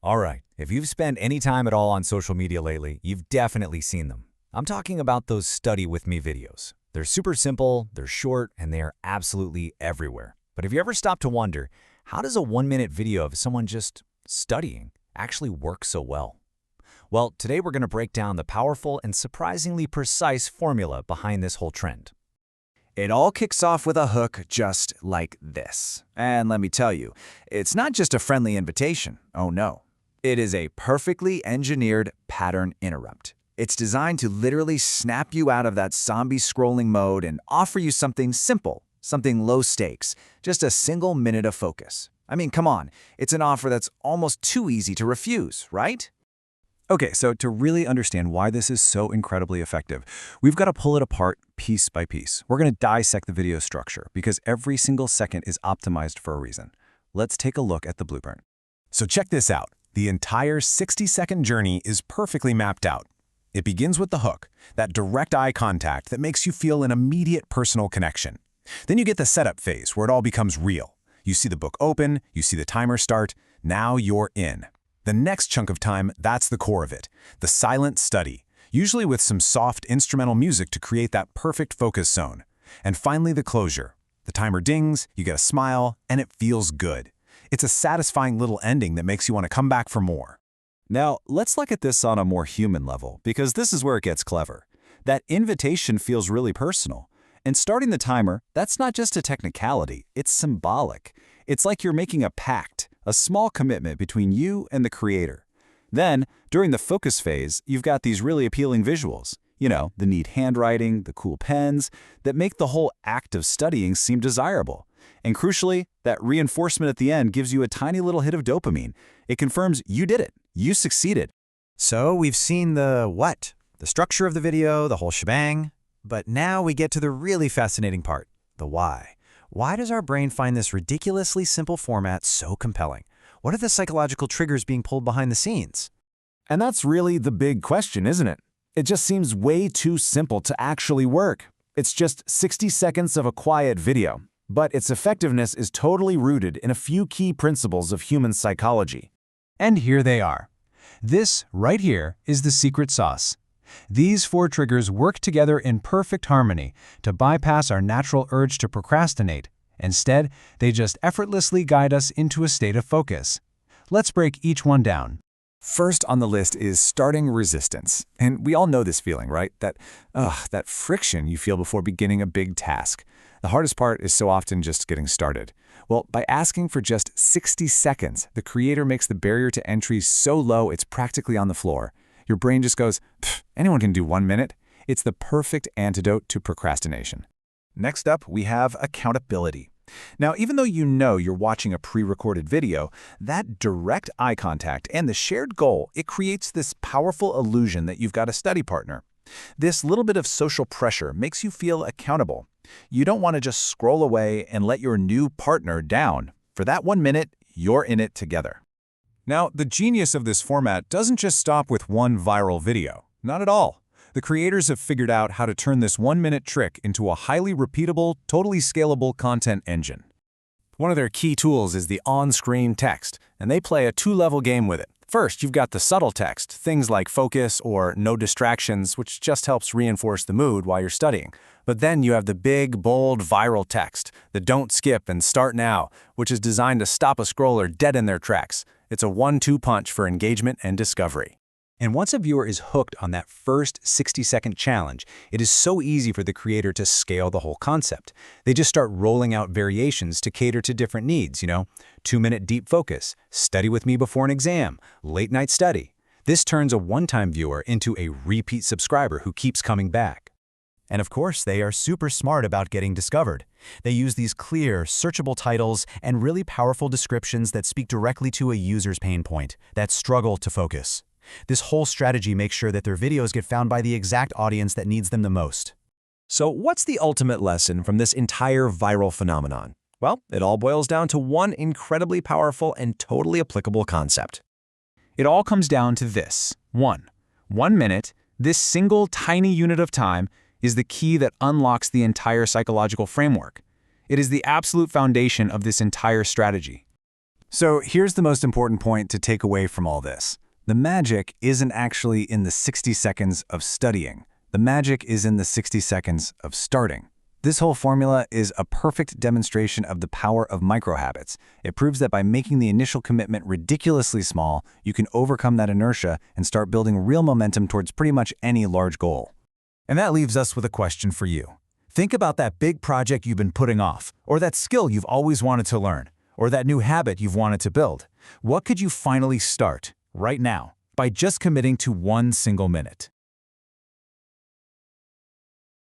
All right, if you've spent any time at all on social media lately, you've definitely seen them. I'm talking about those study with me videos. They're super simple, they're short, and they are absolutely everywhere. But have you ever stopped to wonder, how does a 1-minute video of someone just studying actually work so well? Well, today we're going to break down the powerful and surprisingly precise formula behind this whole trend. It all kicks off with a hook just like this. And let me tell you, it's not just a friendly invitation. Oh no. It is a perfectly engineered pattern interrupt. It's designed to literally snap you out of that zombie scrolling mode and offer you something simple, something low stakes, just a single minute of focus. I mean, come on, it's an offer that's almost too easy to refuse, right? Okay, so to really understand why this is so incredibly effective, we've got to pull it apart piece by piece. We're going to dissect the video structure because every single second is optimized for a reason. Let's take a look at the blueprint. So check this out. The entire 60-second journey is perfectly mapped out. It begins with the hook, that direct eye contact that makes you feel an immediate personal connection. Then you get the setup phase where it all becomes real. You see the book open, you see the timer start, now you're in. The next chunk of time, that's the core of it, the silent study, usually with some soft instrumental music to create that perfect focus zone. And finally the closure. The timer dings, you get a smile, and it feels good. It's a satisfying little ending that makes you want to come back for more. Now, let's look at this on a more human level, because this is where it gets clever. That invitation feels really personal. And starting the timer, that's not just a technicality, it's symbolic. It's like you're making a pact, a small commitment between you and the creator. Then, during the focus phase, you've got these really appealing visuals. You know, the neat handwriting, the cool pens, that make the whole act of studying seem desirable. And crucially, that reinforcement at the end gives you a tiny little hit of dopamine. It confirms you did it. You succeeded. So we've seen the what? The structure of the video, the whole shebang. But now we get to the really fascinating part, the why. Why does our brain find this ridiculously simple format so compelling? What are the psychological triggers being pulled behind the scenes? And that's really the big question, isn't it? It just seems way too simple to actually work. It's just 60 seconds of a quiet video, but its effectiveness is totally rooted in a few key principles of human psychology. And here they are. This, right here, is the secret sauce. These 4 triggers work together in perfect harmony to bypass our natural urge to procrastinate. Instead, they just effortlessly guide us into a state of focus. Let's break each one down. First on the list is starting resistance. And we all know this feeling, right? That friction you feel before beginning a big task. The hardest part is so often just getting started. Well, by asking for just 60 seconds, the creator makes the barrier to entry so low it's practically on the floor. Your brain just goes, anyone can do 1 minute. It's the perfect antidote to procrastination. Next up, we have accountability. Now, even though you know you're watching a pre-recorded video, that direct eye contact and the shared goal, it creates this powerful illusion that you've got a study partner. This little bit of social pressure makes you feel accountable. You don't want to just scroll away and let your new partner down. For that 1 minute, you're in it together. Now, the genius of this format doesn't just stop with one viral video. Not at all. The creators have figured out how to turn this 1-minute trick into a highly repeatable, totally scalable content engine. One of their key tools is the on-screen text, and they play a 2-level game with it. First, you've got the subtle text, things like focus or no distractions, which just helps reinforce the mood while you're studying. But then you have the big, bold, viral text, the don't skip and start now, which is designed to stop a scroller dead in their tracks. It's a 1-2 punch for engagement and discovery. And once a viewer is hooked on that first 60-second challenge, it is so easy for the creator to scale the whole concept. They just start rolling out variations to cater to different needs, 2-minute deep focus, study with me before an exam, late night study. This turns a one-time viewer into a repeat subscriber who keeps coming back. And of course, they are super smart about getting discovered. They use these clear, searchable titles and really powerful descriptions that speak directly to a user's pain point, that struggle to focus. This whole strategy makes sure that their videos get found by the exact audience that needs them the most. So what's the ultimate lesson from this entire viral phenomenon? Well, it all boils down to one incredibly powerful and totally applicable concept. It all comes down to this. 1 minute, this single tiny unit of time, is the key that unlocks the entire psychological framework. It is the absolute foundation of this entire strategy. So here's the most important point to take away from all this. The magic isn't actually in the 60 seconds of studying. The magic is in the 60 seconds of starting. This whole formula is a perfect demonstration of the power of microhabits. It proves that by making the initial commitment ridiculously small, you can overcome that inertia and start building real momentum towards pretty much any large goal. And that leaves us with a question for you. Think about that big project you've been putting off, or that skill you've always wanted to learn, or that new habit you've wanted to build. What could you finally start right now by just committing to 1 single minute?